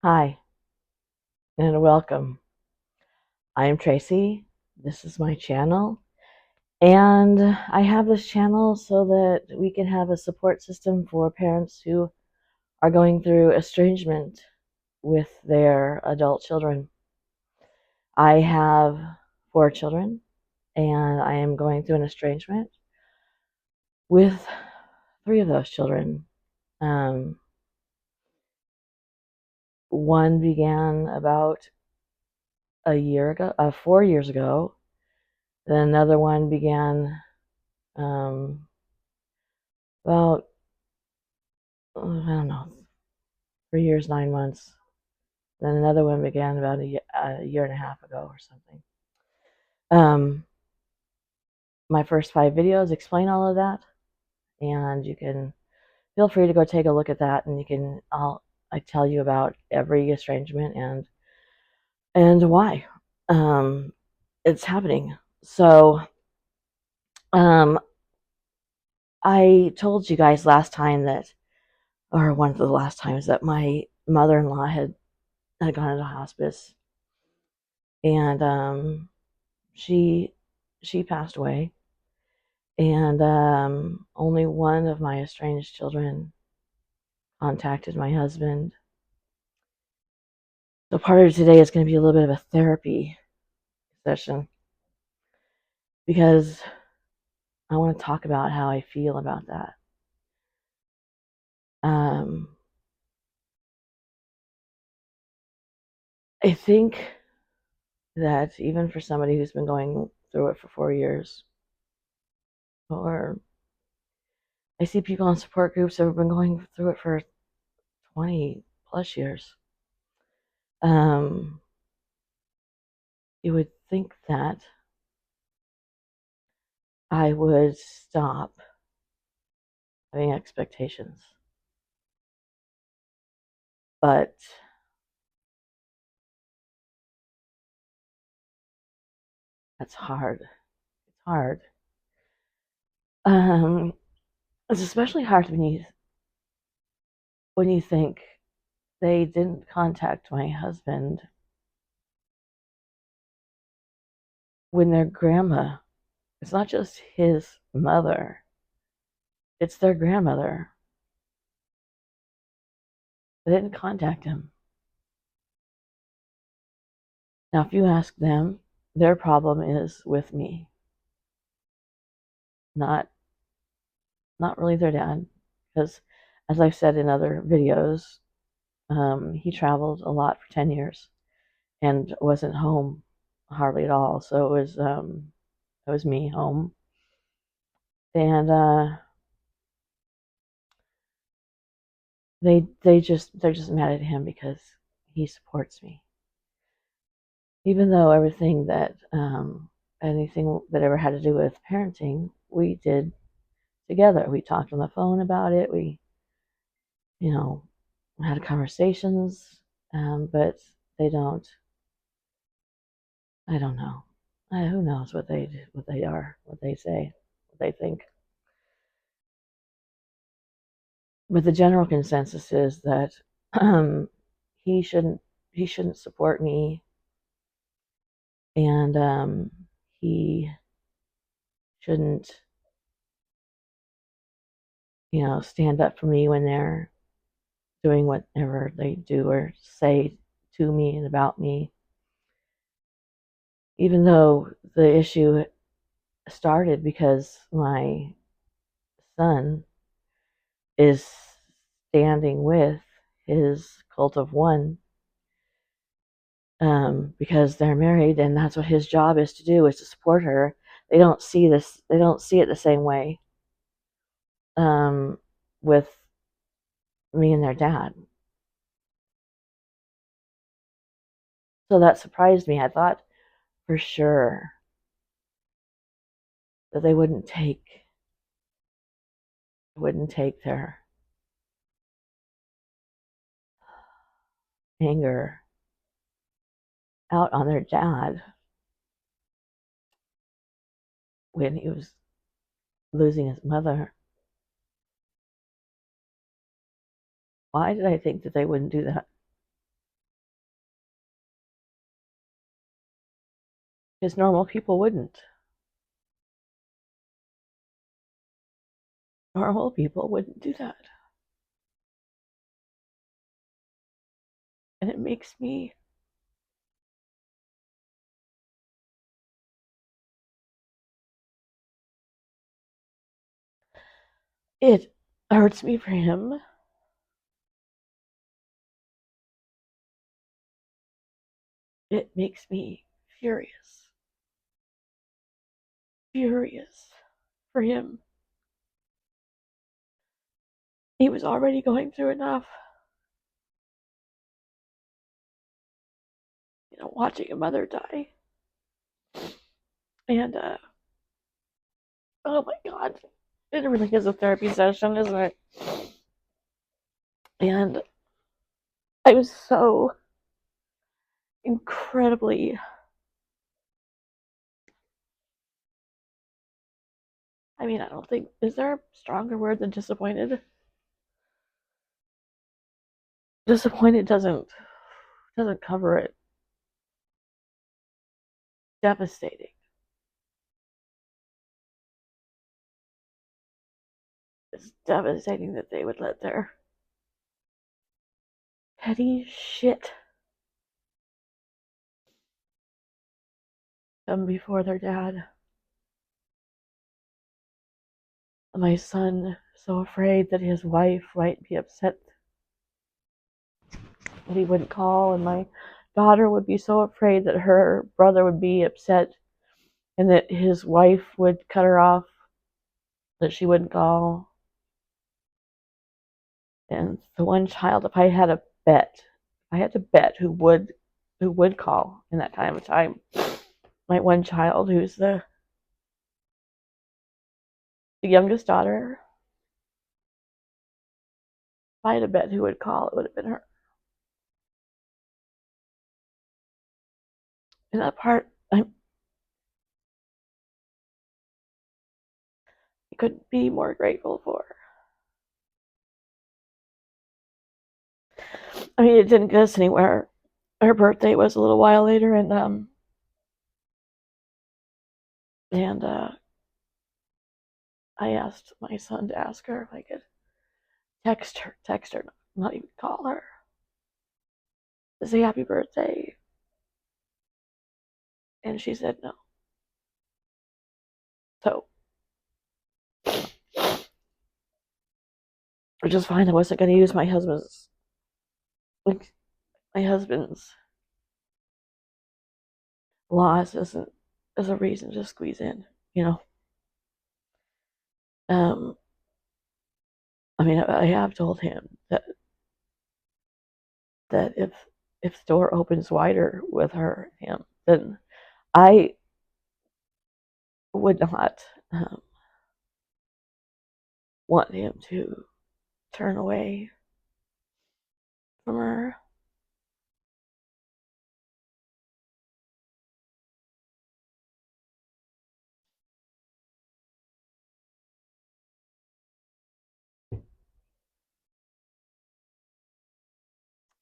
Hi, and welcome. I'm Tracy. This is my channel, and I have this channel so that we can have a support system for parents who are going through estrangement with their adult children. I have 4 children, and I am going through an estrangement with 3 of those children. Um, one began about a year ago, 4 years ago. Then another one began um, about I don't know, 3 years, 9 months. Then another one began about a year and a half ago or something. Um, my first 5 videos explain all of that, and you can feel free to go take a look at that, and I tell you about every estrangement and why it's happening. So um, I told you guys last time that, or one of the last times, that my mother-in-law had gone into hospice, and she she passed away, and only one of my estranged children contacted my husband. So part of today is going to be a little bit of a therapy session because I want to talk about how I feel about that. Um, I think that even for somebody who's been going through it for 4 years, or I see people in support groups that have been going through it for 20 plus years, um, you would think that I would stop having expectations. But that's hard. It's hard. Um, it's especially hard when you think they didn't contact my husband when their grandma, it's not just his mother, it's their grandmother. They didn't contact him. Now, if you ask them, their problem is with me, not not really their dad, because as I've said in other videos, he traveled a lot for 10 years and wasn't home hardly at all. So it was me home, and they're just mad at him because he supports me, even though everything that anything that ever had to do with parenting we did together. We talked on the phone about it. We you know had conversations, but they don't. I don't know. Who knows what they are, what they say, what they think. But the general consensus is that um, he shouldn't he shouldn't support me, and he shouldn't stand up for me when they're doing whatever they do or say to me and about me. Even though the issue started because my son is standing with his cult of one, because they're married and that's what his job is to do, is to support her. They don't see it the same way um, with me and their dad. So that surprised me. I thought for sure that they wouldn't take their anger out on their dad when he was losing his mother. Why did I think that they wouldn't do that? because normal people wouldn't. Normal people wouldn't do that. And it makes me it hurts me for him. It makes me furious. Furious for him. He was already going through enough. Watching a mother die. And, oh my God. It really is a therapy session, isn't it? And I was so incredibly, I don't think, is there a stronger word than disappointed? Disappointed doesn't cover it. Devastating. It's devastating that they would let their petty shit come before their dad. My son, so afraid that his wife might be upset that he wouldn't call, and my daughter would be so afraid that her brother would be upset and that his wife would cut her off, that she wouldn't call. And the one child, if I had to bet who would call in that time of time, my one child, who's the youngest daughter, if I had to bet who would call, it would have been her. And that part, I couldn't be more grateful for. It didn't get us anywhere. Her birthday was a little while later, and I asked my son to ask her if I could text her, not even call her, to say happy birthday, and she said no. So, which is fine. I wasn't going to use my husband's loss as a reason to squeeze in, Um, I have told him that if the door opens wider with him, then I would not want him to turn away from her.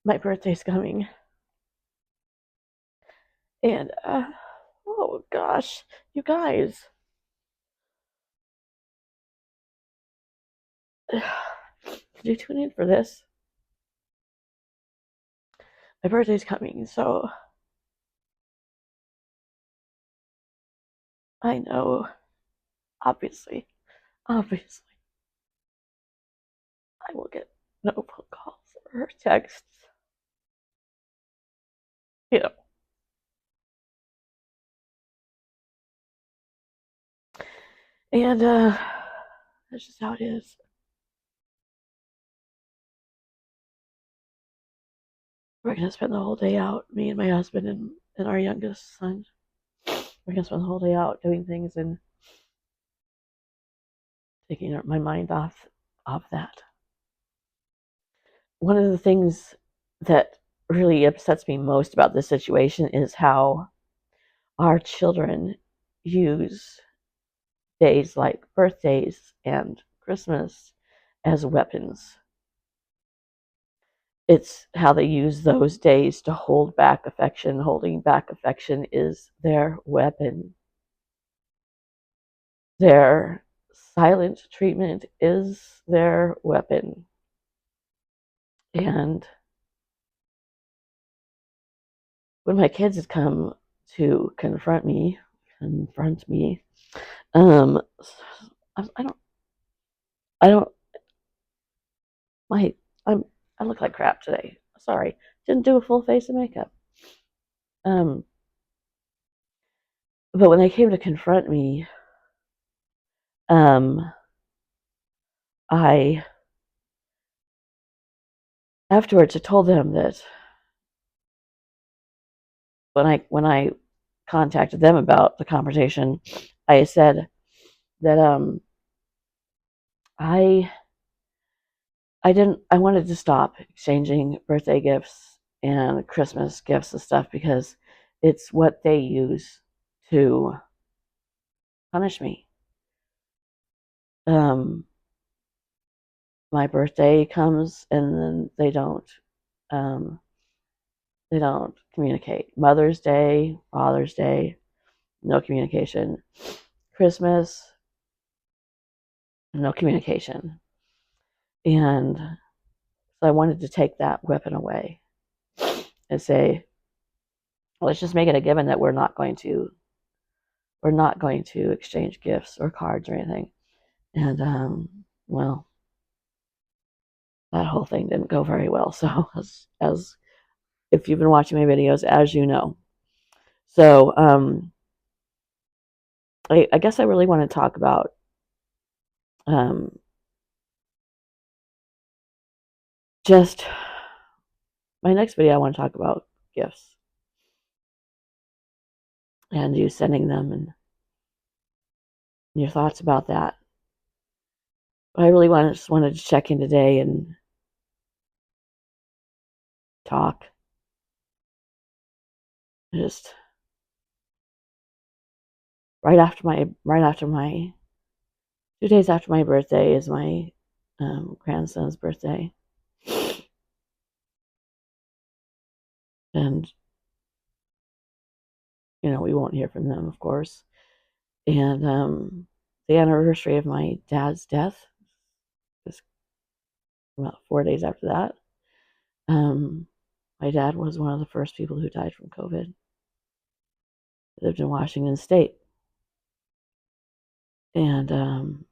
My birthday's coming, and oh gosh, you guys, did you tune in for this? My birthday's coming, so I know, obviously, I will get no phone calls or texts, you know. And that's just how it is. We're gonna spend the whole day out, me and my husband and our youngest son. We're gonna spend the whole day out doing things and taking my mind off that. One of the things that really upsets me most about this situation is how our children use days like birthdays and Christmas as weapons. it's how they use those days to hold back affection. Holding back affection is their weapon. Their silent treatment is their weapon. And when my kids had come to confront me, um, I don't, I don't, my, I look like crap today. Sorry, didn't do a full face of makeup. Um, but when they came to confront me, um, I afterwards I told them that when I contacted them about the conversation, I said that I I wanted to stop exchanging birthday gifts and Christmas gifts and stuff because it's what they use to punish me. Um, my birthday comes and then um, they don't communicate. Mother's Day, Father's Day, no communication. Christmas, no communication. And so I wanted to take that weapon away and say, let's just make it a given that we're not going to exchange gifts or cards or anything. And well, that whole thing didn't go very well. So as if you've been watching my videos, as you know. So I guess I really want to talk about um, just my next video. I want to talk about gifts and you sending them and your thoughts about that. But I really just wanted to check in today and talk. Just right after my 2 days after my birthday is my grandson's birthday, and we won't hear from them, of course. And the anniversary of my dad's death is about 4 days after that. My dad was one of the first people who died from COVID. He lived in Washington State, and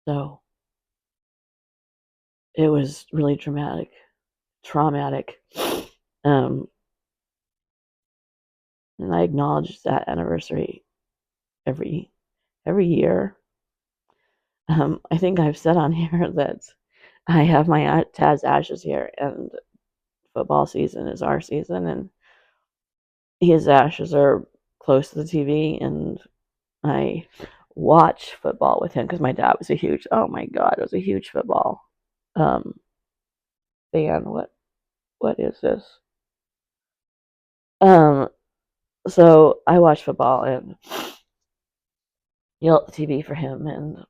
so it was really traumatic. Um, and I acknowledge that anniversary every year. I think I've said on here that I have my dad's ashes here, and football season is our season, and his ashes are close to the TV, and I watch football with him because my dad was oh my God, was a huge football um, fan. What is this? Um, so I watch football and yell at the TV for him, and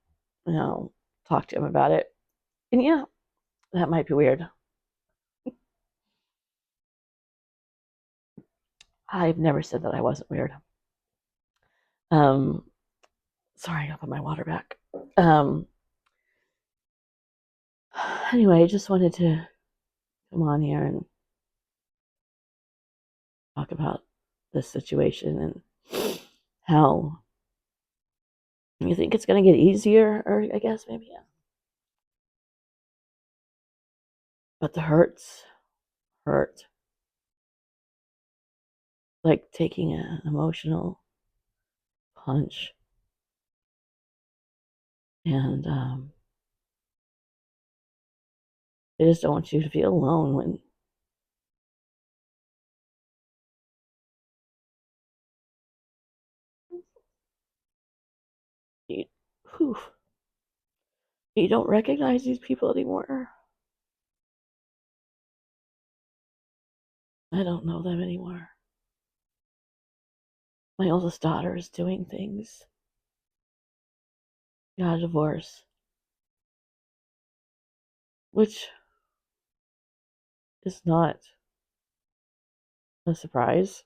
talk to him about it. And yeah, that might be weird. I've never said that I wasn't weird. Um, sorry, I'll put my water back. Anyway, I just wanted to come on here and talk about this situation and how you think it's going to get easier, or I guess maybe, yeah. But the hurt, like taking an emotional punch. And I just don't want you to feel alone when you, whew, you don't recognize these people anymore. I don't know them anymore. My oldest daughter is doing things. Got a divorce, which is not a surprise.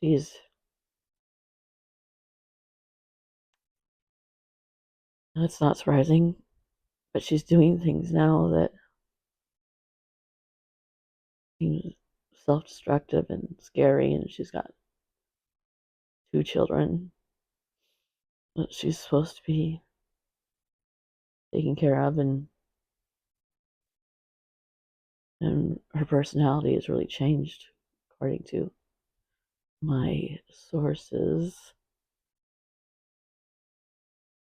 She's, that's not surprising, but she's doing things now that seem self-destructive and scary, and she's got 2 children that she's supposed to be taking care of, and her personality has really changed, according to my sources.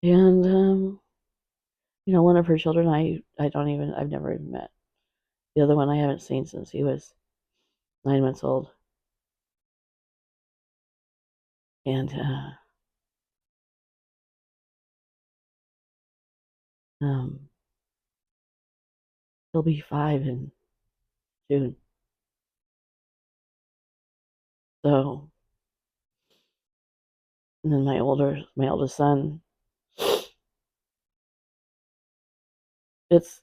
And one of her children I've never even met. The other one I haven't seen since he was 9 months old. And um, he'll be 5 in June. So, and then my oldest son, it's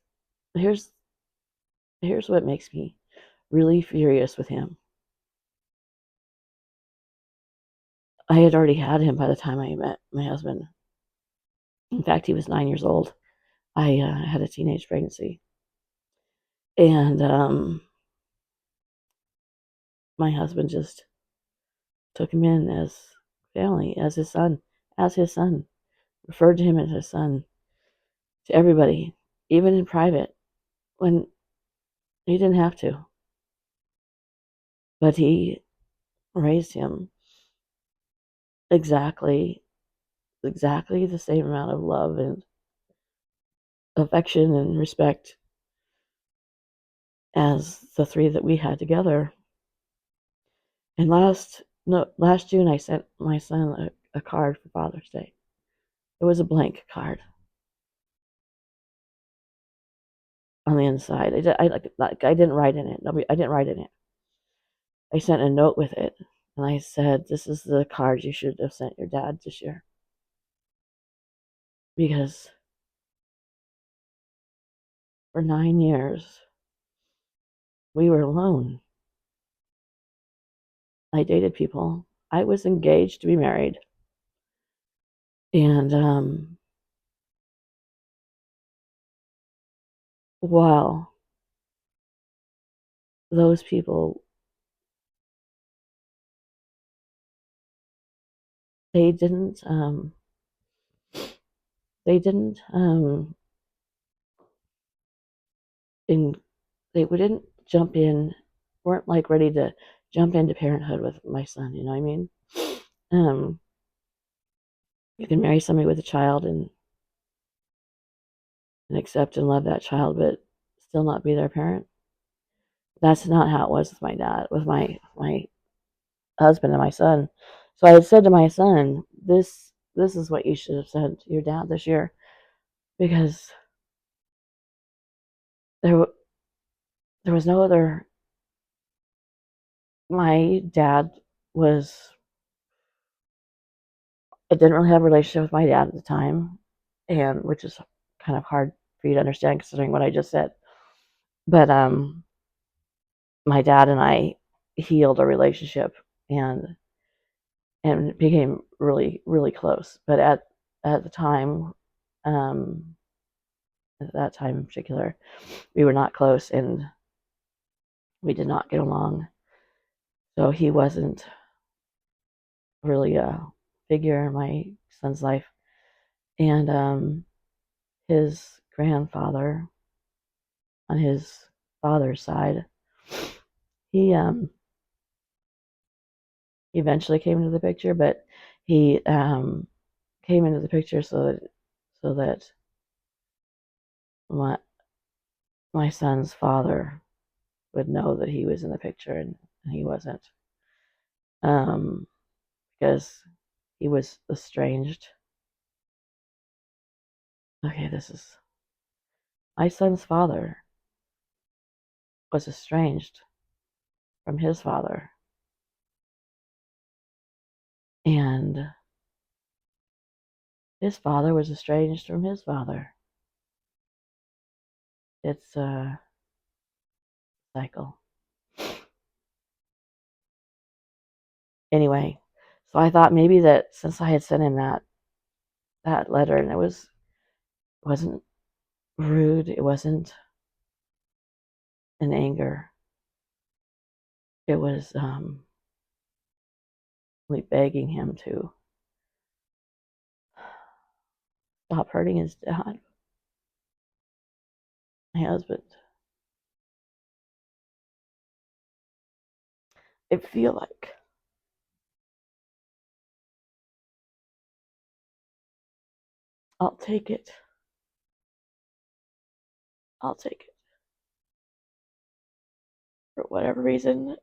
here's what makes me really furious with him. I had already had him by the time I met my husband. In fact, he was 9 years old. I had a teenage pregnancy, and my husband just took him in as family, as his son, referred to him as his son to everybody, even in private, when he didn't have to. But he raised him exactly the same amount of love and affection and respect as the 3 that we had together. And last June, I sent my son a card for Father's Day. It was a blank card on the inside. I didn't write in it. I didn't write in it. I sent a note with it, and I said, "This is the card you should have sent your dad this year, because for 9 years we were alone. I dated people. I was engaged to be married, and while those people, they didn't they didn't in they didn't jump in, weren't like ready to jump into parenthood with my son. You know what I mean? Um, you can marry somebody with a child and accept and love that child, but still not be their parent. That's not how it was with my dad, with my husband and my son. So I had said to my son, this is what you should have said to your dad this year, because there there was no other. My dad was. I didn't really have a relationship with my dad at the time, and which is kind of hard for you to understand considering what I just said. But my dad and I healed a relationship, and became really really close. But at the time, um, at that time in particular, we were not close, and we did not get along. So he wasn't really a figure in my son's life. And his grandfather on his father's side, he eventually came into the picture, but he came into the picture so that my son's father would know that he was in the picture, and he wasn't, um, because he was estranged. Okay, this is my son's father was estranged from his father, and his father was estranged from his father. It's cycle. Anyway, so I thought maybe that since I had sent him that letter and wasn't rude, it wasn't in anger, it was like begging him to stop hurting his dad, my husband. I feel like I'll take it. I'll take it. For whatever reason,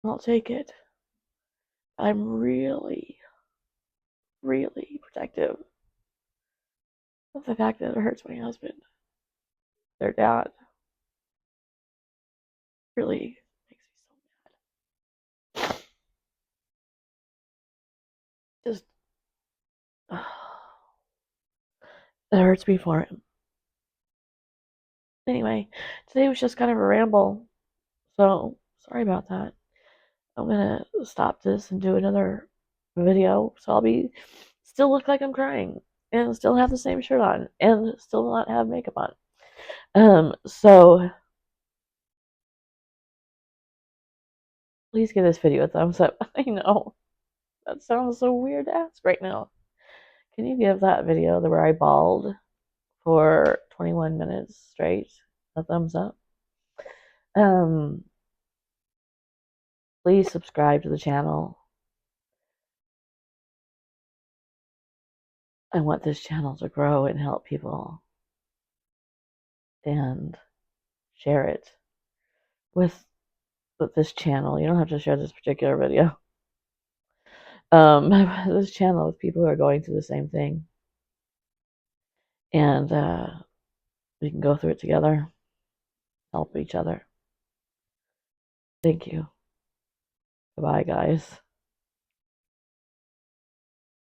I'll take it. I'm really, really protective of the fact that it hurts my husband. Their dad really makes me so mad. Just, it hurts me for him. Anyway, today was just kind of a ramble, so sorry about that. I'm gonna stop this and do another video, so I'll be still look like I'm crying and still have the same shirt on and still not have makeup on. So please give this video a thumbs up. I know that sounds so weird to ask right now. Can you give that video where I bawled for 21 minutes straight a thumbs up? Please subscribe to the channel. I want this channel to grow and help people, and share it with this channel. You don't have to share this particular video. This channel with people who are going through the same thing, and we can go through it together, help each other. Thank you. Bye, guys.